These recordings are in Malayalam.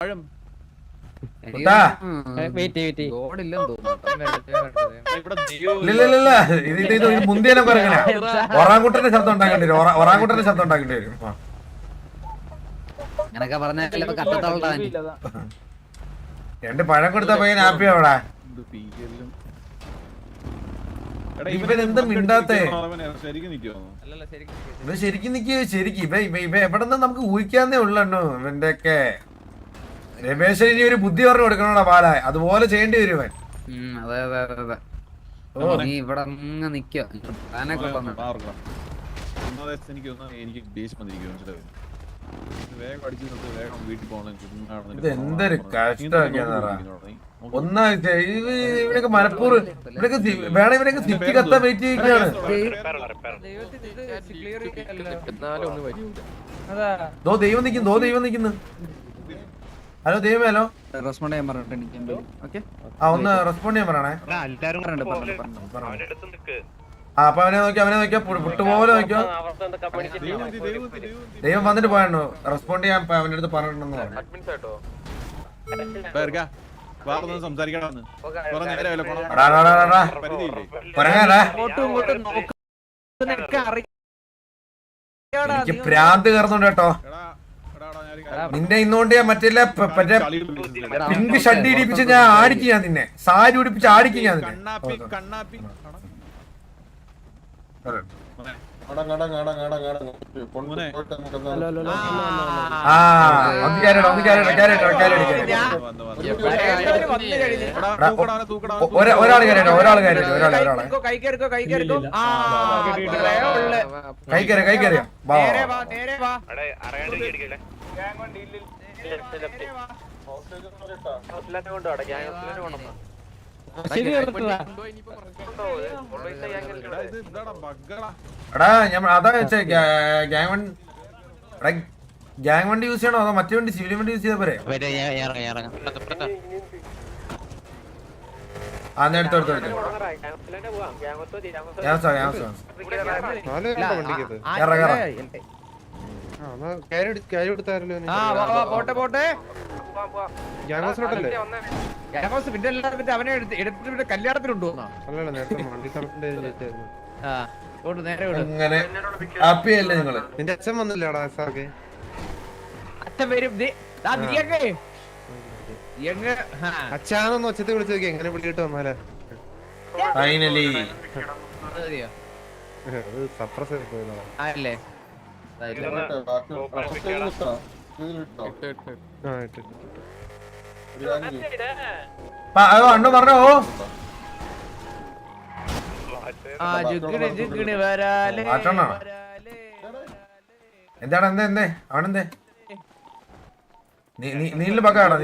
ഇത് മുന്തിയനെ പറഞ്ഞ ഒറാങ്കുട്ടന്റെ ശബ്ദം ഉണ്ടാക്കേണ്ടി വരും. ഒറാങ്കുട്ടന്റെ ശബ്ദം ഉണ്ടാക്കേണ്ടി വരും. അങ്ങനൊക്കെ പറഞ്ഞ രണ്ട് പഴം കൊടുത്ത പയ്യൻ ഹാപ്പി അവിടെ. ഇവനെന്താ മിണ്ടാത്തേ? ഇത് ശരിക്കും നിക്ക്. ശരിക്കും ഇവ എവിടെ നിന്ന് നമുക്ക് ഊഹിക്കാന്നേ ഉള്ളു. ഇവന്റെ ഒക്കെ രമേശൻ ഇനി ഒരു ബുദ്ധി പറഞ്ഞു കൊടുക്കണോടാ പാല. അതുപോലെ ചെയ്യേണ്ടി വരും ഇവൻ. ഇവിടെ എന്തൊരു കഷ്ടമൊക്കെയാന്ന് പറ. ഒന്നാഴ്ച ഇവനൊക്കെ മനപ്പൂർവ്വം ഇവനൊക്കെ വേണം. ഇവനൊക്കെ സിറ്റി കത്താൻ വെയിറ്റ് ചെയ്യിക്കുകയാണ്. ദൈവം നിക്കുന്നു. ഹലോ ദൈവമേ. ഹലോ റെസ്പോണ്ട് ചെയ്യാൻ പറഞ്ഞിട്ട് ഒന്ന് റെസ്പോണ്ട് ചെയ്യാൻ പറയണേ. അപ്പൊ അവനെ നോക്കിയോ പുട്ടുപോലെ നോക്കിയോ. ദൈവം വന്നിട്ട് പോയാണോ റെസ്പോണ്ട് ചെയ്യാൻ അവന്റെ അടുത്ത് പറഞ്ഞിട്ടുണ്ടെന്ന് പറഞ്ഞു. എനിക്ക് ഭ്രാന്ത് കയറുന്നുണ്ട് കേട്ടോ. നിന്നെ ഇന്നുകൊണ്ട് ഞാൻ മറ്റേ പിങ്ക് ഷഡ് ഇടിപ്പിച്ച് ഞാൻ ആടിക്കും. ഞാൻ നിന്നെ സാരി ഉടിപ്പിച്ച് ആടിക്കും. ഞാൻ ഒരാള് കൈക്കറിയാ. എടാ ഞാൻ അതാ വെച്ചേ ഗ്യാങ് വണ്ടി യൂസ് ചെയ്യണോ അതോ മറ്റേ വണ്ടി സിവിലിയൻ വണ്ടി യൂസ് ചെയ്താ പോരെ? എടുത്തോ. അവനെ എടുത്തിട്ട് കല്യാണത്തിനുണ്ടോ? അങ്ങനെ ഹാപ്പിയല്ലേ നിങ്ങള്? നിന്റെ അച്ഛൻ വന്നില്ലടാ സാർക്ക്? അച്ഛൻ വരും. അച്ഛാന്നൊന്ന് ഒച്ചത്തെ വിളിച്ചു നോക്കി. എങ്ങനെ വിളിയിട്ട് വന്നാലേ ഫൈനലി സപ്രസ് അല്ലേ? അണ്ണു പറഞ്ഞോ. എന്താണ് എന്തേ അവനെന്തേ നീല പക്കാണോ?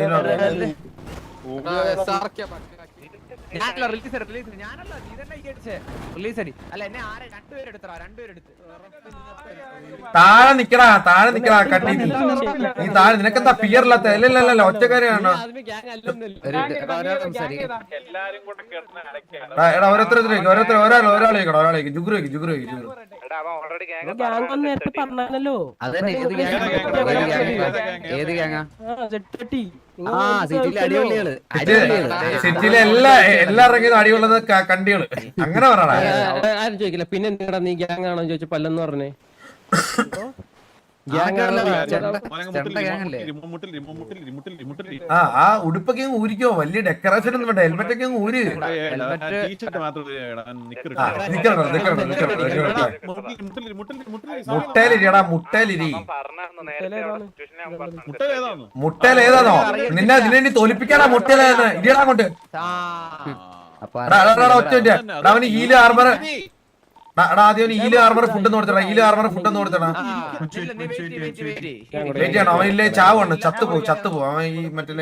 താഴെ നിക്കടാ കട്ടി. നീ താഴെ നിനക്കെന്താ പിയറില്ലാത്ത? അല്ലല്ല ഒറ്റക്കാരെയാണോ? എടാ ഒരാളേക്ക് ജുഗ്രു സിറ്റിയിലെ എല്ലാ ഇറങ്ങിയത് അടിയുള്ളത് കണ്ടികള്. അങ്ങനെ പറയണ ആരും ചോദിക്കില്ല. പിന്നെ എന്തിനാ നീ ഗ്യാങ് ആണോ ചോദിച്ചപ്പോ അല്ലെന്ന് പറഞ്ഞേ. ആ ഉടുപ്പൊക്കെ ഊരിക്കോ. വലിയ ഡെക്കറേഷൻ ഒന്നും വേണ്ട. ഹെൽമെറ്റ് ഒക്കെ ഊര്. മുട്ടേലേതാണോ? നിന്നെ തോൽപ്പിക്കാനാ മുട്ടേലേന്ന്. ഇടിയടാ കൊണ്ട് അവന് ഹീല് ആർമർ. ആദ്യം ഹീല് ആർമർ ഫുഡ് കൊടുത്തടാ. വെയിറ്റ് ചെയ്യണം. അവനില്ലേ ചാവാണ്. ചത്തുപോ അവൻ. ഈ മറ്റേ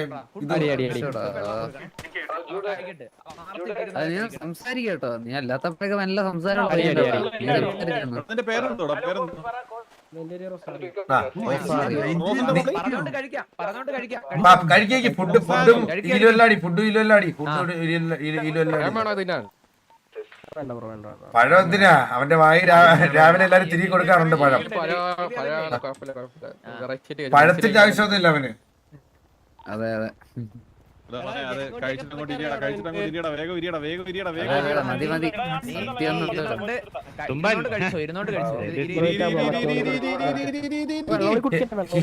സംസാരിക്കട്ടോ. നീ അല്ലാത്തപ്പോഴൊക്കെ നല്ല സംസാരം. കഴിക്കേക്ക് ഫുഡും ഇലുവല്ലാടി. പഴം എന്തിനാ? അവന്റെ വായി രാവിലെ എല്ലാരും തിരികെ കൊടുക്കാറുണ്ട് പഴം. പഴത്തിന്റെ ആവശ്യമൊന്നുമില്ല അവന്. അതെ അതെ മതി മതി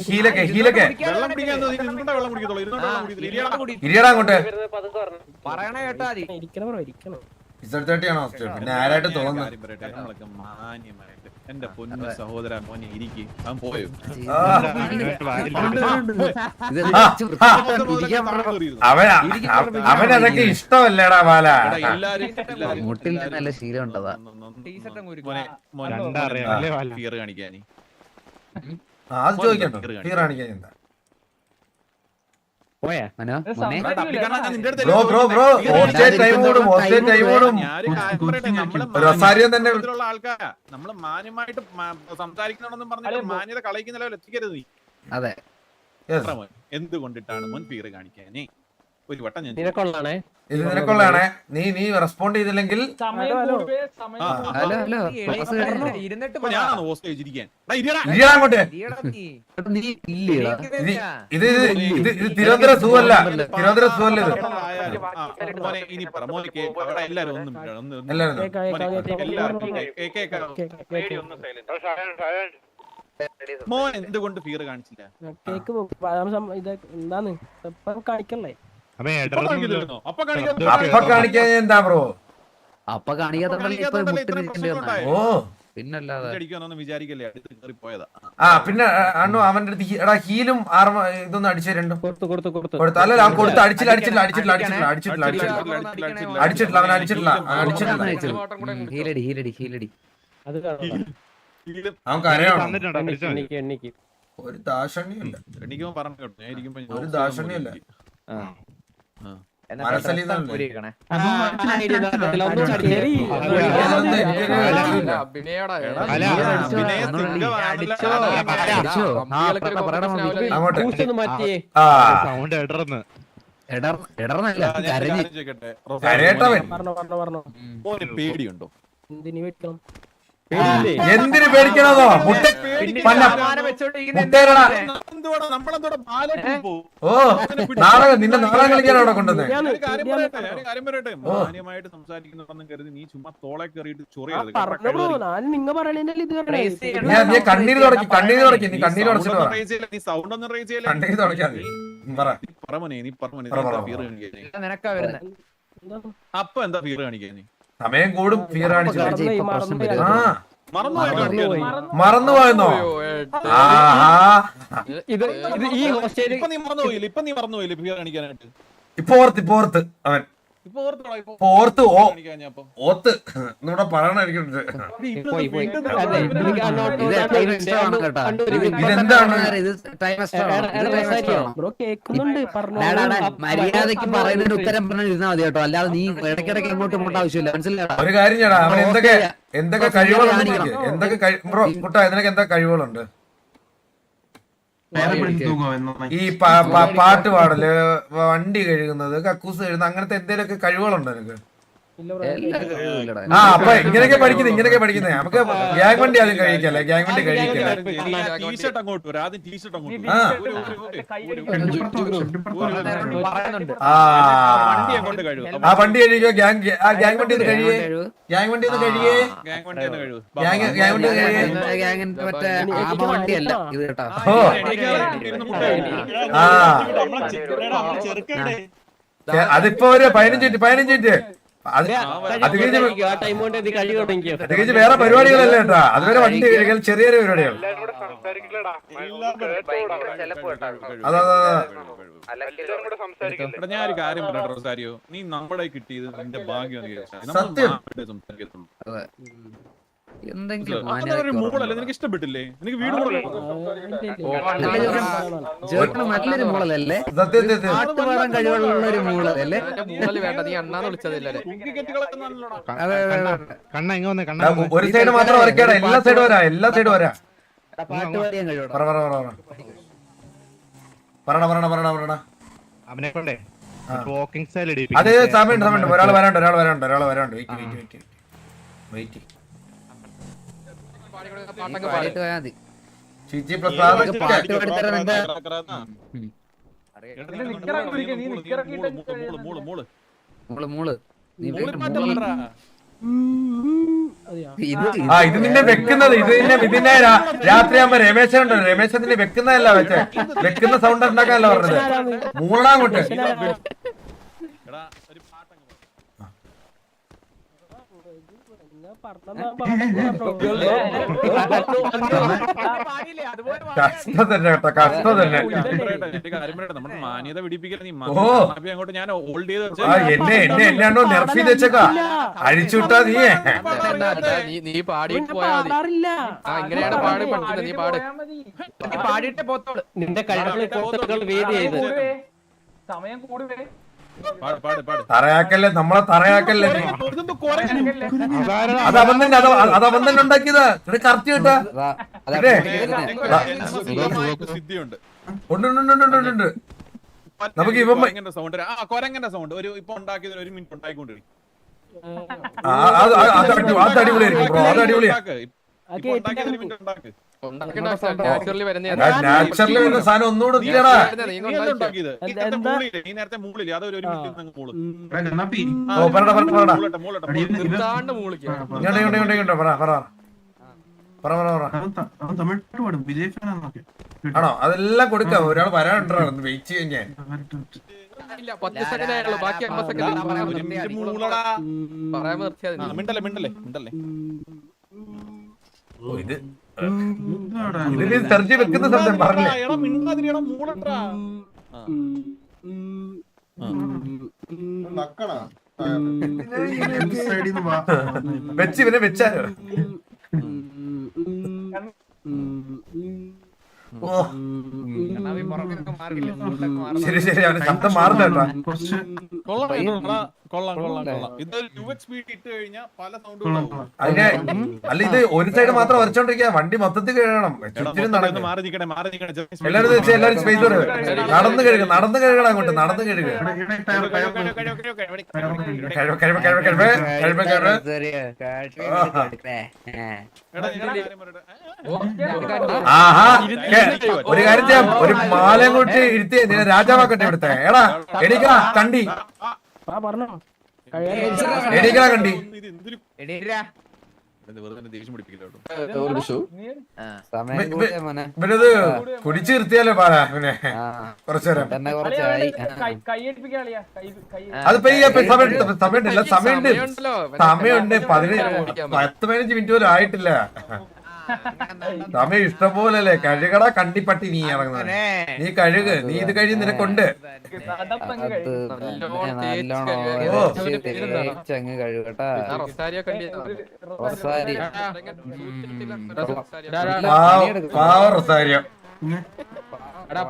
ഹീലൊക്കെ ഇരിയടാ അങ്ങോട്ട് പറയണ കേട്ടാ ആണോ പിന്നെ ആരായിട്ട് തോന്നുന്നു എന്റെ പൊന്നു സഹോദര മോനെ ഇരിക്കി അവൻ പോയോ അവനതൊക്കെ ഇഷ്ടമല്ലേടാ ബാല മുട്ടിൽ നല്ല ശീലം ഉണ്ടതാ കാണിക്കാനി അത് ചോദിക്കണ്ടോ ഫീർ കാണിക്കാൻ എന്താ റൊസാരിയോ തന്നെ ആൾക്കാരാ നമ്മള് മാന്യമായിട്ട് സംസാരിക്കണമെന്നും പറഞ്ഞിട്ട് മാന്യത കളയിക്കുന്ന ലെവൽ എത്തിക്കരുത് നീ. അതെ എന്തുകൊണ്ടിട്ടാണ് മുൻ ഫീർ കാണിക്കാനേ ഒരു വട്ടം ഞാൻ നിനക്കൊള്ളാണേ ഇത് നിനക്കുള്ളതാണേ നീ റെസ്പോണ്ട് ചെയ്തില്ലെങ്കിൽ ഞാനാണ് ഹോസ്റ്റ് വെച്ചിരിക്കാൻ അങ്ങോട്ട് ഇത് തിരുവനന്തപുരം സൂവല്ല തിരുവനന്തപുരം സൂവല്ല ഇത് മോനെ ഇനി പറ മോനെ അവിടെ എല്ലാരും ഒന്നും മോൻ എന്തുകൊണ്ട് ഫീർ കാണിച്ചില്ല കേക്ക് ഇത് എന്താണ് കാണിക്കല്ലേ അപ്പൊ കാണിക്കാൻ എന്താ ബ്രോ അപ്പൊ കാണിക്കാത്ത ഓ പിന്നല്ലാതെ വിചാരിക്കല്ലേ പോയതാ പിന്നെ അണ്ണു അവന്റെ അടുത്ത് എടാ ഹീലും ഇതൊന്നും അടിച്ചു രണ്ടും കൊടുത്തു അല്ലല്ല അവൻ കൊടുത്ത് അടിച്ചില്ല അവൻ അടിച്ചിട്ടില്ല ഹീലടി അത് അവൻ കരയാണോ എണ്ണിക്ക് ഒരു ദാക്ഷണ്യമില്ല എനിക്കും പറഞ്ഞു കേട്ടോ ഞാൻ ഇരിക്കുമ്പോ ഒരു ദാക്ഷണ്യമില്ല പേടിയുണ്ടോ എന്തിനു പേടിക്കണതോ ഓ നാടകം നിന്റെ നാടകം കളിക്കാനോ അവിടെ കൊണ്ടുവന്നേ മാന്യമായിട്ട് സംസാരിക്കുന്നുണ്ടെന്നും കരുതി നീ ചുമ്മാ തോളെ കയറിയിട്ട് ചൊറിയരുത് നീ കണ്ണീര് തുടക്കി നീ കണ്ണീര് തുടച്ചിട്ട് നീ സൗണ്ട് ഒന്നും റേസ് ചെയ്യില്ല കണ്ണീര് തുടക്കാതെ പറമനെ നീ അപ്പൊ എന്താ ഫീർ കാണിക്കാൻ നീ സമയം കൂടും ഫീർ കാണിച്ചു മറന്നുപോയെന്നോ ഇപ്പൊ നീ മറന്നുപോയില്ലേ ഫീർ കാണിക്കാനായിട്ട് ഇപ്പൊ ഓർത്ത് അവൻ ഓർത്ത് ഓത്ത് നമ്മുടെ പറയണായിരിക്കുന്നുണ്ട് മര്യാദക്ക് പറയുന്നതിന് ഉത്തരം പറഞ്ഞിരുന്നാ മതി കേട്ടോ, അല്ലാതെ നീ ഇടയ്ക്കിടയ്ക്ക് ഇങ്ങോട്ടും ഇങ്ങോട്ട് ആവശ്യമില്ല. മനസ്സിലായോ? ഒരു കാര്യം ചെയ്യടാ, അവൻ എന്തൊക്കെ കഴിവുകളുണ്ട്, എന്തൊക്കെ കുട്ടാ നിനക്ക് എന്തൊക്കെ കഴിവുകളുണ്ട്? ഈ പാട്ട് പാടല്, വണ്ടി കഴുകുന്നത്, കക്കൂസ് കഴുകുന്നത്, അങ്ങനത്തെ എന്തെങ്കിലുമൊക്കെ കഴിവുകളുണ്ടോ നിനക്ക്? അപ്പൊ ഇങ്ങനെയൊക്കെ പഠിക്കുന്നേ. നമുക്ക് ഗ്യാങ് വണ്ടി ആദ്യം കഴിക്കല്ലേ, ഗ്യാങ് വണ്ടി കഴിക്കല്ലേ. ആ വണ്ടി കഴിക്കോ, ഗ്യാങ് വണ്ടി ഒന്ന് കഴിയേ, ഗ്യാങ് വണ്ടി ഒന്ന് കഴിയേ, ഗ്യാങ് വണ്ടി മറ്റേ വണ്ടിയല്ല ഇത് കേട്ടോ. അതിപ്പോ ഒരു 15 മിനിറ്റ് അത് കഴിഞ്ഞ് വേറെ പരിപാടികളല്ലേ കേട്ടാ. അതുവരെ വണ്ടി കഴിക്കൽ ചെറിയ പരിപാടികൾ. ഞാൻ ഒരു കാര്യം പറഞ്ഞു റോസാരിയോ, നീ നമ്മുടെ കിട്ടിയത് നിന്റെ ഭാഗ്യം. സത്യം. നിനക്ക് ഇഷ്ടപ്പെട്ടില്ലേ? നിനക്ക് വീട് നല്ലൊരു മൂളല്ലേ, പാട്ടുപാടാൻ കഴിവുള്ള ഒരു മൂളല്ലേ. ഒരു സൈഡ് മാത്രം വരയ്ക്കാടാ, എല്ലാ സൈഡും വരാ, എല്ലാ സൈഡും വരാ. അത് സമയമുണ്ട്. ഒരാൾ വരാണ്ട്. വെയിറ്റ്. മോള് നീ ഇത് നിന്നെ വെക്കുന്നത് ഇതിനെ രാത്രിയാകുമ്പോ രമേശനുണ്ടോ രമേശൻ നിന്നെ വെക്കുന്നതല്ല വെച്ചേ വെക്കുന്ന സൗണ്ട് ഉണ്ടാക്കാനല്ല പറഞ്ഞത് മൂളാ അങ്ങോട്ട് കഷ്ടം തന്നെ കേട്ടോ കഷ്ടം തന്നെ മാന്യത പിടിപ്പിക്കല നീ ഓ അങ്ങോട്ട് ഞാൻ ഹോൾഡ് ചെയ്ത് എന്നെ എന്നാണോ നെർഫ് ചെയ്ത് വെച്ചേക്കാ അഴിച്ചുവിട്ടാ നീ പാടിയിട്ട് പോയാ മതി ഇങ്ങനെയാണ് പാടി പഠിക്കുന്നത് നീ പാടിയിട്ട് പോത്തോളൂ നിന്റെ കഴിവുകൾ വേദി ചെയ്ത് സമയം കൂടുതൽ തറയാക്കല്ലേ നമ്മളെ തറയാക്കല്ലേ അതവൻ തന്നെ ഉണ്ടാക്കിയതാ ഇത് കറക്റ്റ് കേട്ടാ സിദ്ധിയുണ്ട് ഉണ്ട് നമുക്ക് ഇവ സൗണ്ട് കൊരങ്ങന്റെ സൗണ്ട് ഒരു ഇപ്പൊ ഉണ്ടാക്കിയത് 1 മിനിറ്റ് ഉണ്ടായിക്കൊണ്ടിരിക്കും അത് അടിപൊളിയായിരിക്കും ബ്രോ അത് അടിപൊളിയാ നാച്ചുറലി വരുന്ന നാച്ചുറലി വരുന്ന സാധനം ഒന്നുകൂടെ തീയടാ ആണോ അതെല്ലാം കൊടുക്കാം ഒരാൾ വരാനുണ്ടോ വെയിറ്റ് ചെയ്യാൻ ഞാൻ 10 സെക്കൻഡ് ആയുള്ളൂ ബാക്കി 50 സെക്കൻഡ് പറയാൻ നിർത്തിയാ മിണ്ടല്ലേ ഇതില് സെർജി വെക്കുന്ന സമയം പറഞ്ഞില്ലേ വെച്ച് ഇവനെ വെച്ചാലോ ശരി ശരി അവന് ശബ്ദം മാറുന്നേട്ടാ അതിനെ അല്ല ഇത് ഒരു സൈഡ് മാത്രം വരച്ചോണ്ടിരിക്കുക വണ്ടി മൊത്തത്തിൽ കഴുകണം ചുറ്റിനും നടക്കും എല്ലാരും സ്പേസ് നടന്നു കഴുകണം അങ്ങോട്ട് നടന്നു കഴുകുക ആഹാ ഒരു കാര്യം ചെയ്യാം ഒരു മാലം കൂട്ടി ഇരുത്തി നിന്നെ രാജാവാക്കട്ടെ ഇവിടുത്തെ എടാ എണീക്കടാ കണ്ടി എണീക്കടാ കണ്ടി ഇവനത് കുടിച്ചു നിർത്തിയാലോ പാലാ പിന്നെ കുറച്ചുനേരം അതിപ്പോ സമയമില്ല സമയമുണ്ട് 10-15 മിനിറ്റ് പോലും ആയിട്ടില്ല സമയം ഇഷ്ടം പോലല്ലേ കഴുകട കണ്ടിപ്പട്ടി നീ ഇറങ്ങുന്നത് നീ കഴുക് നീ ഇത് കഴിഞ്ഞ് നിനക്കുണ്ട് റൊസാരിയോ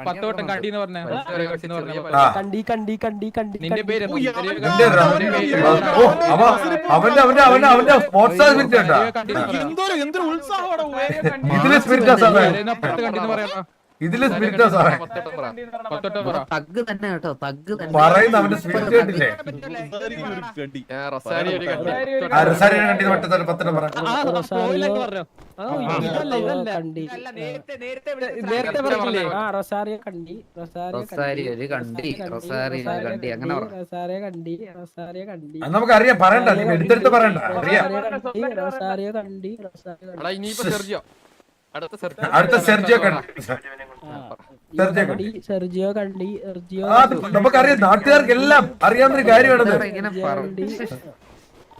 പത്തോട്ടം കണ്ടിന്ന് പറഞ്ഞ നിന്റെ പേര് അവന്റെ സ്പോർട്സ് ഇതില് സ്പിരിറ്റാ സാറേ ഇതില് സ്പിരിറ്റാ സാറേ തഗ് തന്നെ കേട്ടോ തഗ് പറയുന്ന അവന്റെ സ്പിരിറ്റ് കേട്ടില്ലേ റൊസാരിയോ കണ്ടി പത്തെണ്ണം പറ നമുക്കറിയാം പറയണ്ട നീ എടുത്തെടുത്ത് പറയണ്ട അറിയാം അടുത്ത സെർജിയോ കണ്ടി നമുക്കറിയാം നാട്ടുകാർക്ക് എല്ലാം അറിയാവുന്നൊരു കാര്യമാണത്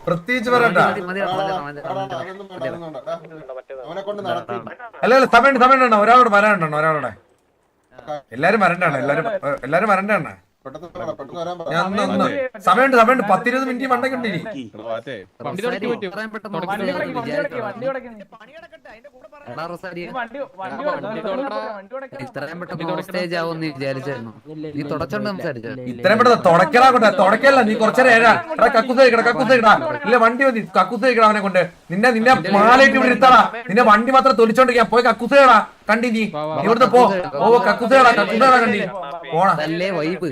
പ്രത്യേകിച്ച് പറയണ്ട അല്ല സമയം ഒരാളോട് വരാനുണ്ടോ ഒരാളോടെ എല്ലാരും വരണ്ടാണ് എല്ലാരും വരണ്ടാണ് സമയമുണ്ട് 10-20 മിനിറ്റ് മണ്ടക്കുണ്ടിനി ഇത്രയും പെട്ടെന്ന് സ്റ്റേജ് ആവുമെന്ന് വിചാരിച്ചായിരുന്നു നീ തുടച്ചോണ്ട് സംസാരിച്ചോ ഇത്രയും പെട്ടെന്ന് തുടക്കല്ല നീ കുറച്ചേരാ കക്കൂസേക്കടാ ഇല്ല വണ്ടി മതി കക്കൂസേക്കടാ അവനെ കൊണ്ട് നിന്നെ മാലയിട്ട് ഇവിടെ ഇരുത്തടാ നിന്നെ വണ്ടി മാത്രം തൊലിച്ചോണ്ടിരിക്കാൻ പോയി കക്കൂസേടാ കണ്ടി നീ ഇവിടുന്ന് പോ കക്കൂസേടാ കണ്ടി പോണ അതല്ലേ വൈബ്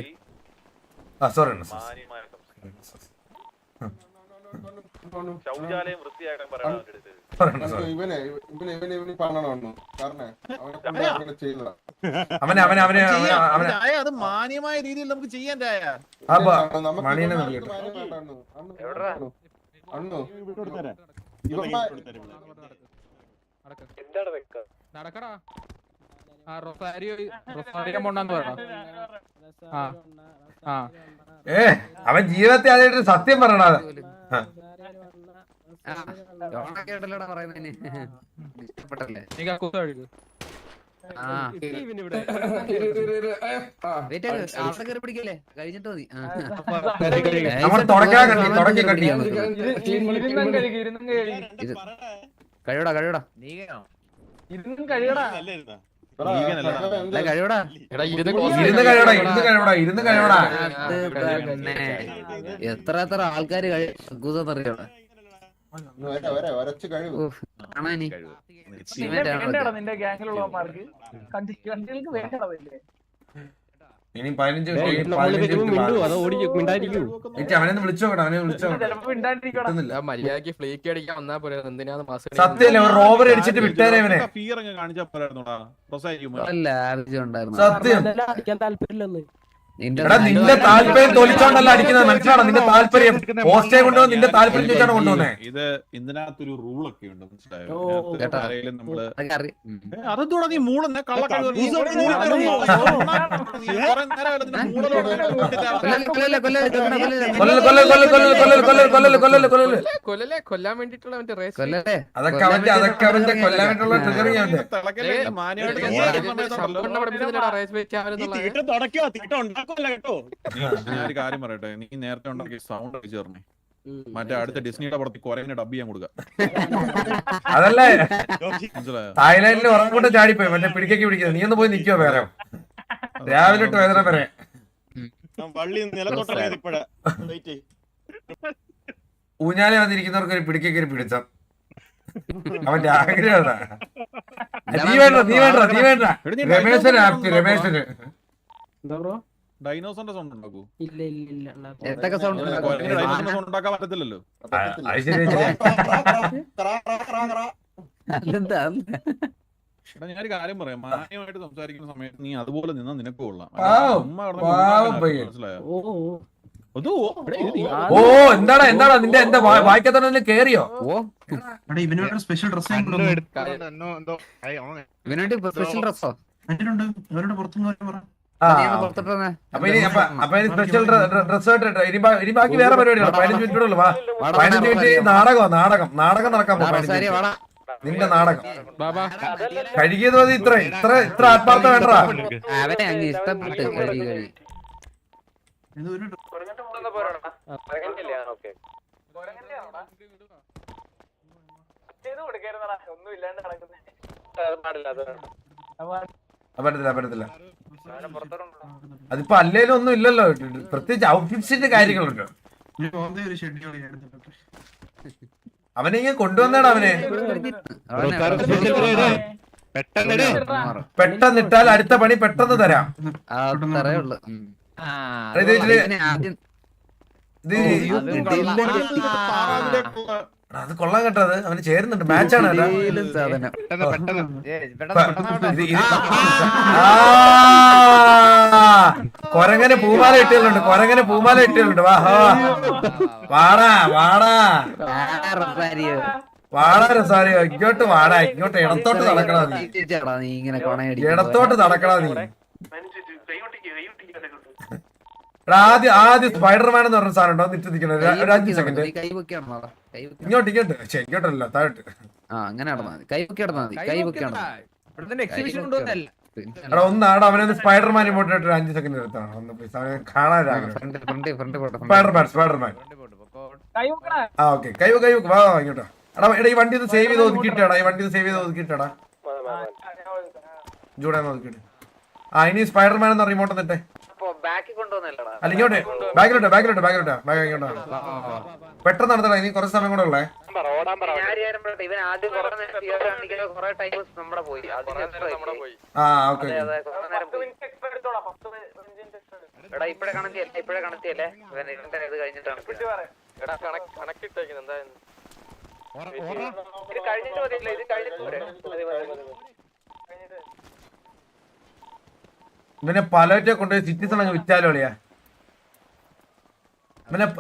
സോറി ശൗചാലയം വൃത്തിയാക്കാൻ പറയണം പറയണ്ട സാർ. ഇവനെ പണണം കാരണം അവനെ ചെയ്യുന്നതാ അവനെ അവനെ അവനെ അവനെ ചായ അത് മാന്യമായ രീതിയിൽ നമുക്ക് ചെയ്യാൻ ചായ മണീനെ നോക്കിയിട്ട് അണ്ണു നടക്കടാ റൊസാരിയോ പോണ്ടെന്ന് പറയണം ആ അവൻ ജീവിതത്തെ ആദ്യമായിട്ട് സത്യം പറയണ കേട്ടല്ലോടാ പറയുന്നതിന് ഇഷ്ടപ്പെട്ടല്ലേ നീ കക്കൂസ് കഴുകു ആ വെയിറ്റ് അവിടെ കയറി പിടിക്കല്ലേ കഴിഞ്ഞിട്ട് മതി നമ്മൾ തുടക്കാൻ കണ്ടി തുടക്കി കണ്ടി ഇരുന്നും കഴുകി ഇത് കഴിവടാ കഴിവടാ ഇരുന്നും കഴുകടാ കഴിവടാ എടാ ഇരുന്ന് കഴിയടാ ഇരുന്ന് കഴിയടാ ഇരുന്ന് കഴിയടാ എത്ര എത്ര ആൾക്കാര് കക്കൂസെന്നറിയടാ ഒരച്ച് കഴിവ് കാണാനി വേണ്ടടാ നിന്റെ ഗ്യാങ്ങിലുള്ളവന്മാർക്ക് കണ്ടികൾക്ക് വേണ്ടതല്ലേ ഇനി 15 മിനിറ്റ് അതോ ഓടി മിണ്ടായിരിക്കൂ അവനെ വിളിച്ചോക്കട്ടെ അവനെ വിളിച്ചോക്കട്ടെ ചിലപ്പോ മിണ്ടാണ്ടിരിക്കടാ മര്യാദക്ക് ഫ്ലീക്ക് അടിക്കാൻ വന്നാ പോരെ എന്തിനാന്ന് മാസം സത്യല്ലേ റോബർ അടിച്ചിട്ട് വിട്ടേരെ അവനെ ഫീർ അങ്ങ് കാണിച്ചാ പോരായിരുന്നോടാ റൊസാരിയോ അല്ല ആവശ്യം ഉണ്ടായിരുന്നു സത്യം അടിക്കാൻ താല്പര്യമില്ലെന്ന് എടാ നിന്റെ താല്പര്യം തൊലിച്ചോണ്ടല്ല അടിക്കുന്നത് മനസ്സിലാണോ നിന്റെ താല്പര്യം പോസ്റ്റേ കൊണ്ടുവന്ന് നിന്റെ താല്പര്യം ചോദിച്ചാണ് കൊണ്ടുവന്നേ ഇത് ഇതിനകത്തൊരു റൂൾ ഒക്കെ ഉണ്ട് മനസ്സിലായോ ഓ, ഇതിനകത്ത് ആരെങ്കിലും നമ്മള് അതൊക്കെ അറിയാം അതെന്തോടാ നീ മൂളുന്ന കള്ളക്കഴുത കൊല്ലല്ലേ കൊല്ലാൻ വേണ്ടിട്ടുള്ള മറ്റേ റേസ് കൊല്ലല്ലേ അതൊക്കെ അവന്റെ കൊല്ലാൻ വേണ്ടിയുള്ള ട്രിഗറിങ് അവന്റെ റേസ് വെച്ചാൽ ഞാനൊരു കാര്യം പറയട്ടെ നീ നേരത്തെ ഉണ്ടാക്കിയ സൗണ്ട് ഒക്കെ ചേർന്നേ മറ്റേ അടുത്ത ഡിസ്നിയുടെ പുറത്ത് കൊരങ്ങനെ ഡബ് ചെയ്യാൻ കൊടുക്കുക അതല്ലേ മനസ്സിലായോ തായ്ലാൻഡിൽ ഉറങ്ങോട്ട് ചാടിപ്പോയി മറ്റേ പിടിക്കേക്ക് പിടിക്കുന്നത് നീ ഒന്ന് പോയി നിക്കോ വേറെ രാവിലെ ഇട്ട് വേദന വരെ ഊഞ്ഞാലെ വന്നിരിക്കുന്നവർക്ക് ഒരു പിടിക്കേക്ക് പിടിച്ച അവന്റെ ആഗ്രഹം നീ വേണ്ട നീ വേണ്ട നീ വേണ്ട രമേശന് ആപ്തി രമേശന് എന്താ ബ്രോ ഡൈനോസറിന്റെ സൗണ്ട് ഉണ്ടാക്കൂ ഇല്ല ഇല്ല ഇല്ല എന്തൊക്കെ സൗണ്ട് ഡൈനോസറിന്റെ സൗണ്ട് ഉണ്ടാക്കാൻ പറ്റത്തില്ലല്ലോ അത് ശരി ശരി അതെന്താ എടാ ഞാനൊരു കാര്യം പറയാം മാന്യമായിട്ട് സംസാരിക്കുന്ന സമയത്ത് നീ അതുപോലെ നിന്നാ നിനക്ക് കൊള്ളാം പാവം, ചുമ്മാ കിടന്ന് പാവം ഉമ്മാക്കാൻ പയ്യൻ. മനസ്സിലായോ ഓ അതോ എടാ, ഇത് നീ ഓ എന്താടാ എന്താടാ നിന്റെ എന്താ വായിക്കാത്ത കേറിയോ ഓ ഇവനോട് സ്പെഷ്യൽ ഡ്രസ് ഇവനായിട്ട് സ്പെഷ്യൽ ഡ്രസ്സോ അവരോട് പുറത്തുനിന്ന് പറ ആ പുറത്തിട്ടേ അപ്പൊ ഇനി സ്പെഷ്യൽ ഡ്രസ് ഇട്ടിട്ട് ഇനി ബാക്കി വേറെ പരിപാടിയാണ് 15 മിനിറ്റ് ഉള്ളു വാ 15 മിനിറ്റ് നാടകമാ നാടകം നാടകം നടക്കാൻ പോകും 15 minute. വാടാ നിന്റെ നാടകം ബാബാ കഴുകിയത് മതി ഇത്ര ഇത്ര ഇത്ര ആത്മാർത്ഥം വേണ്ടടാ അവനെ അങ്ങ് ഇഷ്ടപ്പെട്ട് കഴി കഴി ഇത് ഒരു ചെയ്ത് കൊടുക്കായിരുന്നടാ ഒന്നും ഇല്ലാണ്ട് നടക്കുന്നേ പറ്റത്തില്ല പറ്റത്തില്ല അതിപ്പോ അല്ലേലും ഒന്നും ഇല്ലല്ലോ പ്രത്യേകിച്ച് ഔട്ട്ഫിറ്റ്സിന്റെ കാര്യങ്ങളുണ്ട് ഒരു ഷെഡ്യൂൾ അവനെ ഇങ്ങനെ കൊണ്ടുവന്നാണ് അവനെ പെട്ടെന്ന് ഇട്ടാൽ അടുത്ത പണി പെട്ടെന്ന് തരാം അത്രേ ഉള്ളു ഇത് ആദ്യം അത് കൊള്ളാൻ കേട്ടോ അത് അവന് ചേരുന്നുണ്ട് മാച്ചാണ് സാധനം കൊരങ്ങനെ പൂമാല ഇട്ടുകളുണ്ട് കൊരങ്ങനെ പൂമാല ഇട്ടുകളുണ്ട് വാ വാടാ വാടാ വാടാ രസാരിയോ ഇങ്ങോട്ട് വാടാ ഇങ്ങോട്ട് ഇടത്തോട്ട് നടക്കണ നീ നീ ഇങ്ങനെ കൊണയടി ഇടത്തോട്ട് നടക്കണ നീ ആദ്യം സ്പൈഡർമാൻ എന്ന് പറഞ്ഞ സാധനം ഉണ്ടോ നിറ്റ് നിൽക്കുന്നത് ഒരു 5 സെക്കൻഡ് കൈ പൊക്കി നടന്നോ കൈ പൊക്കി ഇങ്ങോട്ട് ഇങ്ങോട്ട് ഇങ്ങോട്ടല്ല താഴോട്ട് ആ അങ്ങനെ നടന്നാ മതി കൈ പൊക്കി നടന്നാ മതി കൈ പൊക്കി നടന്നാ എക്സിബിഷൻ കൊണ്ടുവന്നല്ല എടാ ഒന്നാടാ അവനൊന്ന് സ്പൈഡർമാൻ ഇങ്ങോട്ട് ഒരു 5 സെക്കൻഡ് എടുത്താണ് ഒന്ന് please. അവനെ കാണാൻ ഫ്രണ്ട് ഫ്രണ്ട് ഫ്രണ്ട് പോട്ടെ സ്പൈഡർമാൻ കൈ വെക്കണ ആ ഓക്കെ കൈ വാ ഇങ്ങോട്ടോ എടാ എടാ ഈ വണ്ടി ഒന്ന് സേവ് ചെയ്ത് ഒതുക്കിട്ടാടാ ഈ വണ്ടി ഒന്ന് സേവ് ചെയ്ത് ഒതുക്കിട്ടാടാ ജൂടാന്ന് ഒതുക്കിട്ട് ആ ഇനി സ്പൈഡർമാൻ എന്ന റിമോട്ട് എന്നിട്ടെ അല്ല ഇങ്ങോട്ട് ബാക്കിലോട്ടോ ബാഗ് ഇങ്ങോട്ടോ പെട്ടെന്ന് നടത്തടാ ഇനി കുറച്ച് സമയം കൂടെ ഉള്ളേ ആ ഓക്കെ ഇപ്പഴേ കണക്ട് ചെയ്യല്ലേ ഇത് കഴിഞ്ഞിട്ടാണ് കണക്കിട്ടേക്കുന്നത് എന്തായാലും ഇത് കഴിഞ്ഞിട്ട് മതിയല്ലോ, ഇത് കഴിഞ്ഞിട്ട് പോരെ? ഇവനെ പലവറ്റെ കൊണ്ടുപോയി സിറ്റിസൺ അങ്ങ് വിറ്റാലോ അളിയാ.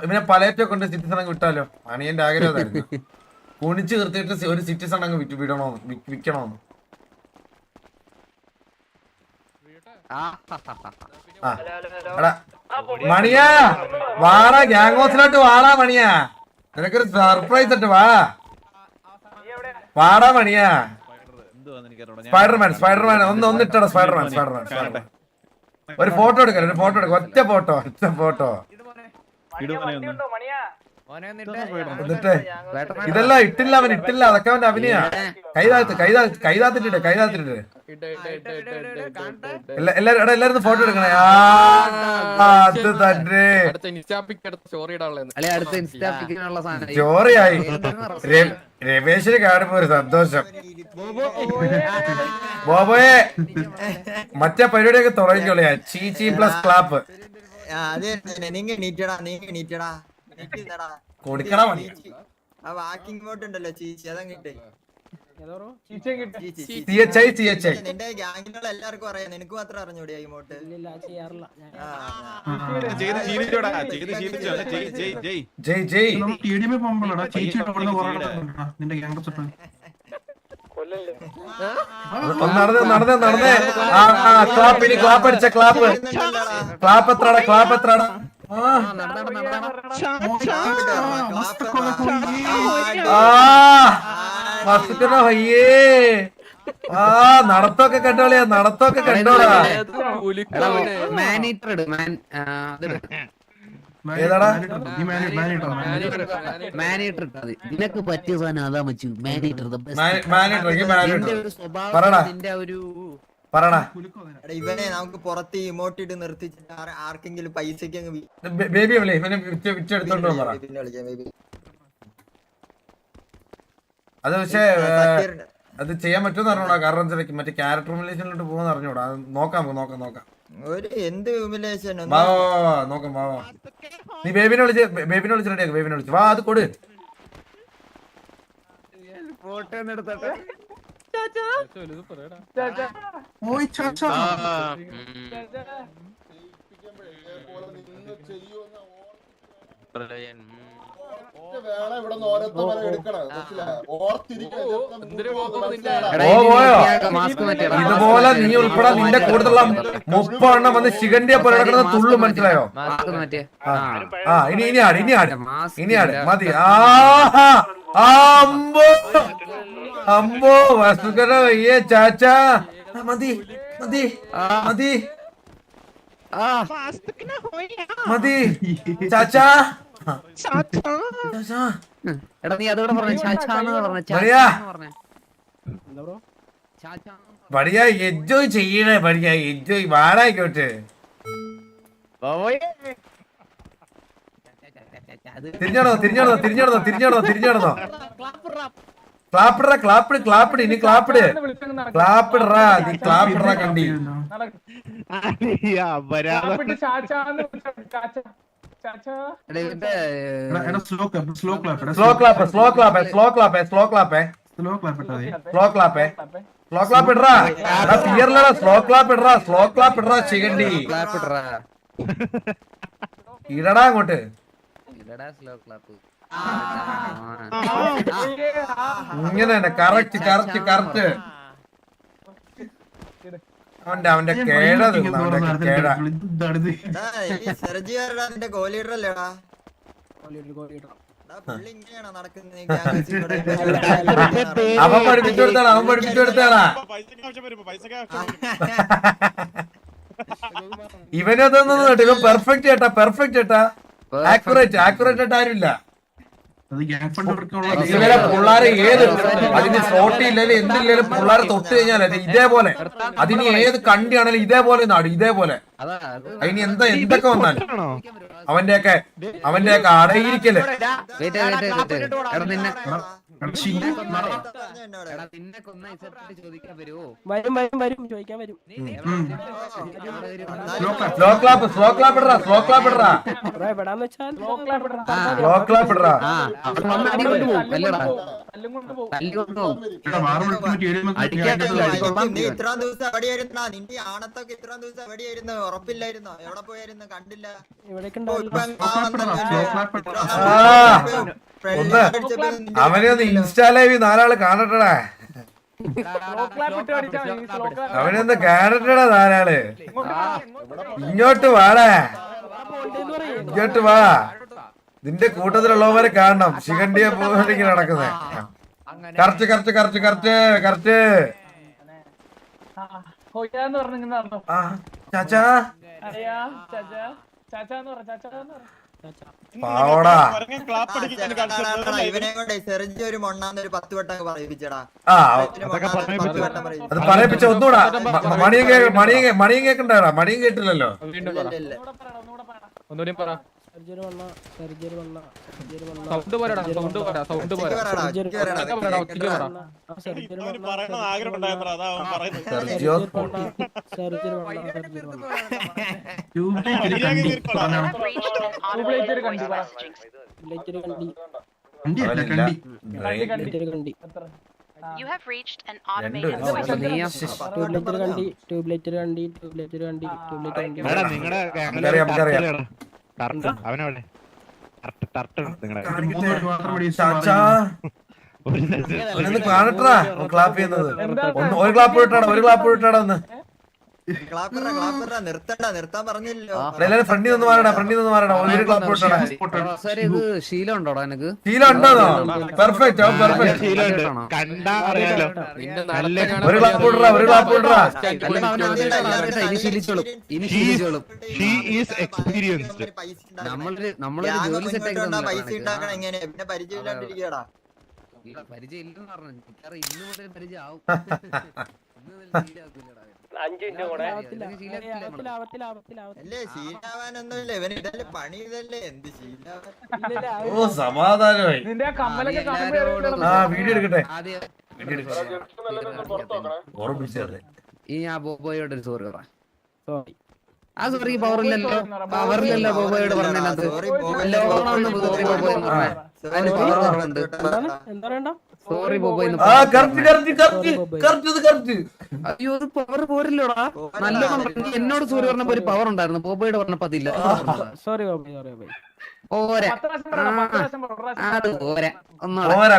ഇവനെ പലവറ്റെ കൊണ്ട് സിറ്റിസൺ അങ്ങ് വിട്ടാലോ. അണിയന്റെ ആഗ്രഹം അതായിരുന്നു. കുണിച്ച് നിർത്തിയിട്ട് ഒരു സിറ്റിസൺ അങ്ങ് വിടണോന്ന് വിൽക്കണോന്ന്. എടാ മണിയാ വാടാ, ഗ്യാങ് വാടാ മണിയാ, നിനക്കൊരു സർപ്രൈസ് ഉണ്ട്. വാടാ മണിയാ. സ്പൈഡർമാൻ ഒന്ന് ഇട്ടടാ. സ്പൈഡർമാൻ ഒരു ഫോട്ടോ എടുക്കാം, ഒറ്റ ഫോട്ടോ. എന്നിട്ട് ഇതെല്ലാം ഇട്ടില്ല, അവൻ ഇട്ടില്ല, അതൊക്കെ അവന്റെ അഭിനയാ. കൈതാത്തിട്ട് എല്ലാരും ഫോട്ടോ എടുക്കണേ. അത് തന്നെ സ്റ്റോറിയായി. രമേശിന് കാണുമ്പോ ഒരു സന്തോഷം. ബോബോയെ മറ്റേ പരിപാടിയൊക്കെ തുടങ്ങിക്കോളിയാ. ചീച്ചി പ്ലസ് ക്ലാപ്പ് കൊടുക്കണ മണി. ഉണ്ടല്ലോ ചീച്ചി അതങ്ങിട്ട് നിന്റെ ഗ്യാങ്ങിലുള്ള എല്ലാവർക്കും അറിയാം, നിനക്ക് മാത്രം അറിഞ്ഞൂടെ ഇമോട്ട്? നടന്നേ. ക്ലാപ്പ് അടിച്ച ക്ലാപ്പ് എത്രടാ? നടത്തൊക്കെ കണ്ടോളിയാ, ഏതാടാ നിനക്ക് പറ്റിയ സാധനം അതാ മച്ചു. പറടാ. ഇവനെ നമുക്ക് പുറത്ത് ഇമോട്ടിട്ട് നിർത്തിച്ചിട്ട് ആർക്കെങ്കിലും പൈസക്ക് ബേബി ഇവനെ വിറ്റെടുത്തോണ്ട് പറ. അത് പക്ഷേ അത് ചെയ്യാൻ പറ്റുമെന്ന് അറിഞ്ഞൂടാ. കാരണം മറ്റേ ക്യാരക്ടർ ഹ്യൂമിലേഷനിലോട്ട് പോകുന്ന അറിഞ്ഞൂടാ. നോക്കാം. ഒരു എന്ത് ഹ്യൂമിലേഷൻ നോക്കാം. നീ ബേബിനെ വിളിച്ച് റെഡിയാക്ക്. ബേബിനെ വിളിച്ച് വാ, അത് കൊടു. ഫോട്ടോ എടുത്തോട്ടെ. ഇതുപോലെ നീ ഉൾപ്പെടെ നിന്റെ കൂടുതലുള്ള 30 എണ്ണം വന്ന് ശിഖണ്ഡിയെ പോലെ കിടക്കുന്നത് തുള്ളു, മനസ്സിലായോ? ഇനി ആട് മതി. അമ്പോ വസ്തുക്കര വയ്യേ ചാച്ചാ. മതി ചാച്ചാ. എടാ നീ അതോടെ പറഞ്ഞു ബടിയാ എൻജോയ് ചെയ്യണേ. എൻജോയ് വാടായിക്കോട്ടെ. തിരിഞ്ഞോടോ. ക്ലാപ്പിട് ഇനി ക്ലാപ്പിടറാ. നീ ക്ലാപ്പിടറാ കണ്ടി. Slow clap ഇടറാ. ചികണ്ടി ഇടടാ അങ്ങോട്ട്. ഇങ്ങനെ തന്നെ കറക്റ്റ്. അവന്റെ കേട നിന്റെ കോലീഡറല്ലേടാ? അവൻ പഠിപ്പിച്ചു കൊടുത്താടാ. ഇവനതൊന്നും ഇവൻ പെർഫെക്റ്റ് ചേട്ടാ. ആക്യുറേറ്റ് ആയിട്ട് ആരുമില്ല. ഇവരെ പിള്ളേരെ ഏത് അതിന് ഷോട്ട് ഇല്ലെങ്കിലും എന്തില്ലെങ്കിലും പിള്ളേരെ തൊട്ട് കഴിഞ്ഞാൽ ഇതേപോലെ അതിന് ഏത് കണ്ടിയാണെങ്കിലും ഇതേപോലെ നാട് ഇതേപോലെ. അതിന് എന്തൊക്കെ വന്നാലും അവന്റെയൊക്കെ അടയിരിക്കല്. എടാ നിന്നെ കൊന്ന ഇസപ്പെട്ട് ചോദിക്കാൻ വരുമോ? വരും ചോദിക്കാൻ വരും. സ്ലോ ക്ലാപ്പ് ഇടറാ ബ്രോ എവിടാന്ന് വെച്ചാൽ സ്ലോ ക്ലാപ്പ് ഇടറാ. ആ അവിടെ വന്ന് അടി കൊണ്ടുപോകും അല്ലടാ തല്ലി കൊണ്ടുപോകും. നീ ഇത്രയും ദിവസം എവിടെയായിരുന്നാ? നിന്റെ ആണത്തൊക്കെ ഇത്രയും ദിവസം എവിടെയായിരുന്നു? ഉറപ്പില്ലായിരുന്നോ? എവിടെ പോയായിരുന്നു? കണ്ടില്ല. ഇവിടേക്ക് ഇപ്പൊ ഉണ്ടാവില്ല. ഒന്ന് അവനെ ഒന്ന് ഇൻസ്റ്റാ ലൈവ് 4 ആള് കാണട്ടടാ. അവനൊന്ന് കാണട്ടടാ 4 ആള്. ഇങ്ങോട്ട് വാടാ, ഇങ്ങോട്ട് വാ. നിന്റെ കൂട്ടത്തിലുള്ളവരെ കാണണം. ശിഖണ്ഡിയെ പോലെ ഇങ്ങനെ നടക്കുന്നത്. കറക്റ്റ് ചാച്ചാ പാവടാ. ഇവനെ കൊണ്ട് സെറിഞ്ച് ഒരു മൊണ്ണാന്ന് ഒരു 10 വട്ടം പറയിപ്പിച്ചടാ. ആ അത് പറയിപ്പിച്ച ഒന്നുകൂടാ. മണിയും കേക്കണ്ടാടാ. മണിയും കേട്ടില്ലല്ലോ. ഒന്നുകൂടി പറ. സർജറി വന്ന സൗണ്ട് പോരാ, സൗണ്ട് പോരാ, സൗണ്ട് പോരാ. You have reached an automated voice. അവനവിടെ ചാച്ചാ അവനൊന്ന് കാണട്ടാ ക്ലാപ്പ് ചെയ്യുന്നത്. ഒരു ക്ലാപ്പ് ഇട്ടാടാ ഒന്ന്. നിർത്താൻ പറഞ്ഞില്ലോ. എല്ലാരും ഫ്രണ്ടിൽ നിന്ന് മാറടാ. ഒരു ക്ലാപ്പ് ഇട്ടാടാ. ഇത് ശീലം ഉണ്ടോടാ എനിക്ക്? ശീലം ഉണ്ടോ? പെർഫെക്റ്റ്. കണ്ടാ അറിയാലോ. ഒരു ക്ലാപ്പ് ഇടറാ. ഇനി ശീലിച്ചോളും. She is experienced. നമ്മളൊരു ജോലി സെറ്റ് ആക്കി പൈസ ഉണ്ടാക്കണം എങ്ങനെ? പിന്നെ പരിചയമില്ലാണ്ടിരിക്കടാ. പരിചയം ഇല്ലെന്ന് പറഞ്ഞു. ഇന്ന് മുതൽ പരിചയം ആവും. അല്ലേ ശീലാവാനൊന്നുമില്ല. ഇവന് ഇതല്ലേ പണി, ഇതല്ലേ എന്ത് ശീലാവാൻ? ഓ സമാധാനമായി. ആ വീഡിയോ എടുക്കട്ടെ. ഓർമ്മിച്ചത് ഈ ഞാൻ ബോബോയോട് ഒരു സോറി പറ. ആ സോറി പവറില്ലല്ലോ ബോബോയോട് പറഞ്ഞതിനകത്ത്. സോറി ബോബോയ്. അയ്യോ അത് പവർ പോരില്ലോടാ. നല്ലോണം എന്നോട് സോറി പറഞ്ഞപ്പോ ഒരു പവർ ഉണ്ടായിരുന്നു, ബോബോയോട് പറഞ്ഞപ്പോ അതില്ല. സോറി ഓരാ അത് ഓരാ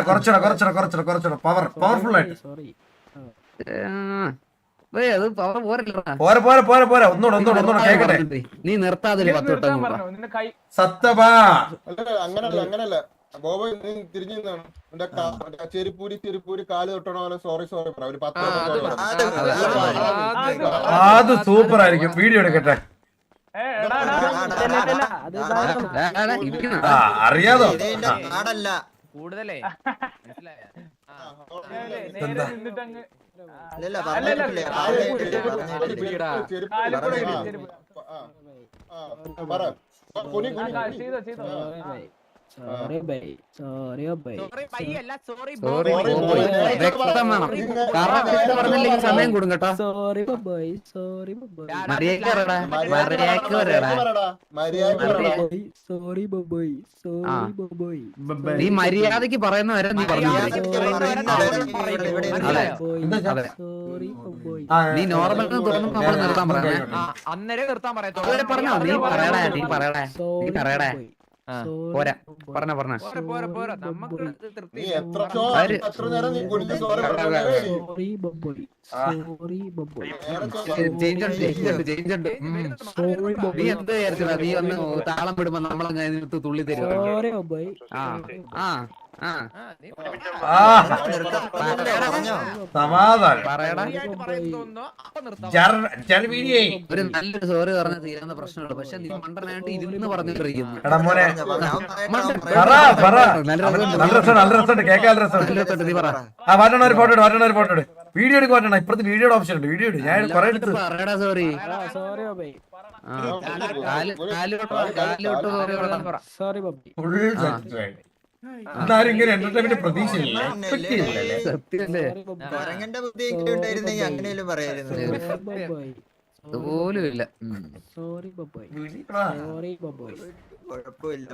കുറച്ചുകൂടെ പവർഫുൾ ആയിട്ട്. സോറി. അത് പവർ പോരല്ലോടാ. പോരാ ഒന്നുകൂടെ കേക്കട്ടെ. നീ നിർത്താതെ 10 വട്ടം സത്തമാ. അങ്ങനല്ല ബോബോ, നീ തിരിഞ്ഞു നിന്നാണ് ചെരുപ്പൂരി കാല് തൊട്ടണോ സോറി പറ. ഒരു 10 അത് സൂപ്പർ ആയിരിക്കും. വീഡിയോ എടുക്കട്ടെ. അറിയാതോ നാടല്ല കൂടുതലേ അല്ലല്ല പറഞ്ഞിട്ടില്ലേ? Sorry bye. വ്യക്തം വേണം. കാരണം പറഞ്ഞില്ലെങ്കിൽ സമയം കൂടും കേട്ടോ. Sorry bye. മര്യാദക്ക് പറയടാ. സോറി ബോബോയ്. നീ മര്യാദക്ക് പറയുന്ന വരെ നീ പറഞ്ഞു. നീ നോർമൽ തുറന്നു നമ്മൾ നിർത്താൻ പറഞ്ഞേ. അന്നേരം നിർത്താൻ പറയാം. പറഞ്ഞോ നീ പറയടാ. പോരാ പറഞ്ഞ പോരാ നമുക്ക് തൃപ്തി. നീ എന്ത് വിചാരിച്ചടാ? നീ ഒന്ന് താളം വിടുമ്പോ നമ്മളെ തുള്ളി തരും. സമാധാനം. ഒരു നല്ലൊരു സോറി പറഞ്ഞ തീരുന്ന പ്രശ്നമുള്ളൂ. പക്ഷെ നീ മണ്ടനായിട്ട് ഇരുന്ന് പറഞ്ഞിട്ടിരിക്കുന്നു. എടാ മോനെ നല്ല രസമുണ്ട് കേൾക്കാൻ. നീ പറ. ഒരു ഫോട്ടോ ഇട്. വീഡിയോ എടുക്കാൻ പറ്റണം. ഇപ്പഴത്തെ വീഡിയോയുടെ ഓപ്ഷൻ ഉണ്ട്. വീഡിയോ ഇട്. ഞാൻ കുറെ എടുത്ത് പറയടാ sorry. Sorry Bobby. Full satisfied. എന്നാലും ഇങ്ങനെ എന്റർടൈൻമെന്റ് പ്രതീക്ഷയില്ല, എക്സ്പെക്ട് ചെയ്തില്ലല്ലേ? സത്യല്ലേ? കൊരങ്ങന്റെ ബുദ്ധി എങ്കിലും ഉണ്ടായിരുന്നെങ്കിൽ അങ്ങനെയും പറയായിരുന്നു. അതുപോലും ഇല്ല. വിളിക്കടാ. കുഴപ്പമില്ല.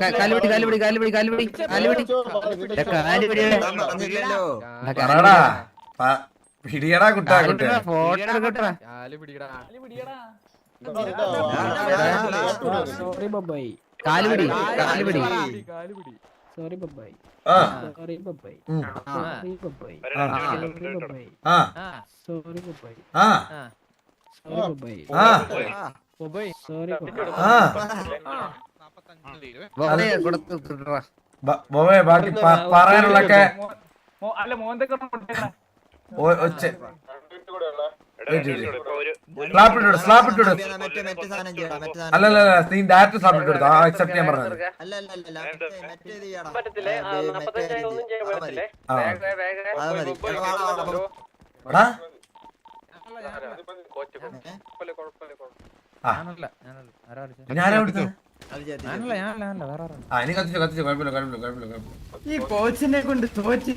ഞാൻ പറഞ്ഞില്ലല്ലോ. പറടാ. പിടിയടാ കുട്ടാ കുട്ടി. ഫോട്ടോ എടുക്കട്ടാ. കാലുപിടി കാലുപിടി. ആ. ആ. ആ. ബോബേ ബാക്കി പറയാനുള്ളൊക്കെ അല്ലല്ല നീ ഡയറക്റ്റ് സ്ലാപ്പ് ഇട്ട് കൊടുത്താ അക്സെപ്റ്റ് ചെയ്യാൻ പറഞ്ഞത്. ഞാനാ വിളിച്ചത്. ഇനി കത്തിച്ചോ കത്തിച്ചോ, കുഴപ്പമില്ല കുഴപ്പമില്ല കുഴപ്പമില്ല കുഴപ്പമില്ല. ഈ കോച്ചിനെ കൊണ്ട് തോറ്റ്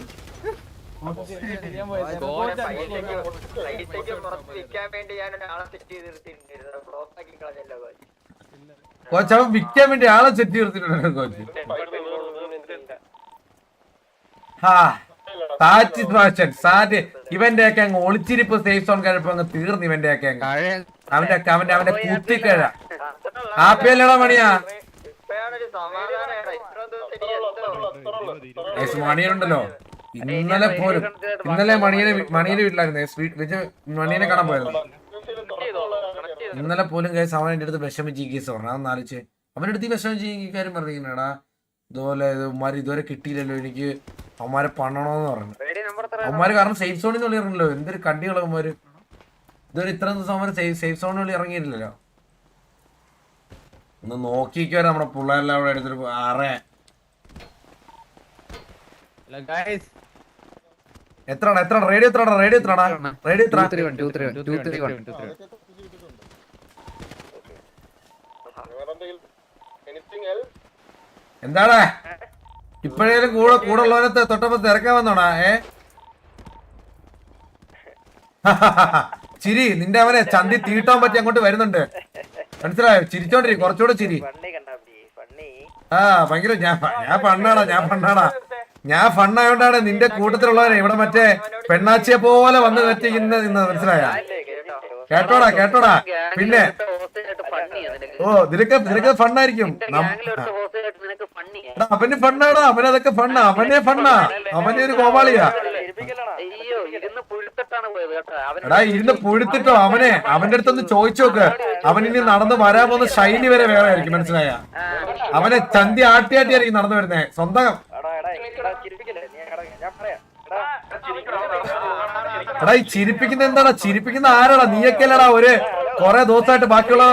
കോച്ച് അവൻ വിൽക്കാൻ വേണ്ടി ആളെ സെറ്റ് ചെയ്തിട്ടുണ്ട് കോച്ച്. ഇവന്റെ ഒക്കെ അങ്ങ് ഒളിച്ചിരിപ്പ് സേഫ് സോൺ കഴിപ്പോ അങ്ങ് തീർന്നു. ഇവന്റെ ഒക്കെ അവന്റെ കുത്തിക്കഴ ആപ്പിയല്ലടാ മണിയാ. മണിയനുണ്ടല്ലോ ഇന്നലെ പോലും, ഇന്നലെ മണിയുടെ വീട്ടിലായിരുന്നു മണിയനെ കാണാൻ പോയത്. ഇന്നലെ പോലും കേസ് അവൻ എന്റെ അടുത്ത് വിഷമിച്ച് ഈ കേസ് പറഞ്ഞു. അതൊന്ന് ആലോചിച്ച് അവന്റെ അടുത്ത് ഈ വിഷമിച്ച് ഈ കാര്യം പറഞ്ഞിരിക്കണേടാ. ഇതുപോലെ ഇവന്മാര് ഇതുവരെ കിട്ടിയില്ലല്ലോ, എനിക്ക് അവന്മാരെ പണണോന്ന് പറഞ്ഞു. അവന്മാര് കാരണം സേഫ് സോണിൽ നിന്ന് ഇറങ്ങില്ലല്ലോ. എന്തൊരു കണ്ടികളോ അവന്മാര്. ഇതുവരെ ഇത്ര ദിവസം അവന്മാര് സേഫ് സോണിൽ ഇറങ്ങിയില്ലല്ലോ. ഒന്ന് നോക്കിക്കോ നമ്മുടെ പിള്ളേരെല്ലാം അവിടെ എടുത്തിട്ട് എത്ര റേഡിയോ എത്ര എന്താണ് ഇപ്പോഴേലും കൂടെ ഉള്ളവരെ തൊട്ടപ്പോ തിരക്കാൻ വന്നോടാ. ചിരി നിന്റെ അവനെ ചന്തി തീട്ടാൻ പറ്റി അങ്ങോട്ട് വരുന്നുണ്ട്, മനസ്സിലായോ? ചിരിച്ചോണ്ടിരിക്കും, കുറച്ചുകൂടെ ചിരി. ഭയങ്കര ഞാൻ ഫണ്ണായോണ്ടാണ് നിന്റെ കൂട്ടത്തിലുള്ളവരെ ഇവിടെ മറ്റേ പെണ്ണാച്ചിയെ പോലെ വന്ന് തെറ്റിക്കുന്നത് മനസ്സിലായ? കേട്ടോടാ. പിന്നെ നിനക്ക് ഫണ്ണായിരിക്കും. അവന് ഫണ്ണാടാ, അവനതൊക്കെ ഫണ്ണാ, അവനെ ഒരു കോപാളിയാ. എടാ ഇരുന്ന് പുഴുത്തിട്ടോ അവന്റെ അടുത്തൊന്ന് ചോദിച്ചു നോക്ക്. അവൻ ഇനി നടന്ന് വരാൻ പോകുന്ന ശൈലി വരെ വേറെ ആയിരിക്കും, മനസ്സിലായ? അവനെ ചന്തി ആട്ടിയായിരിക്കും നടന്നു വരുന്നേ സ്വന്തം. എടാ ഈ ചിരിപ്പിക്കുന്ന എന്താടാ? ചിരിപ്പിക്കുന്ന ആരാടാ? നീയൊക്കെ അല്ലടാ ഒരു കൊറേ ദിവസമായിട്ട് ബാക്കിയുള്ള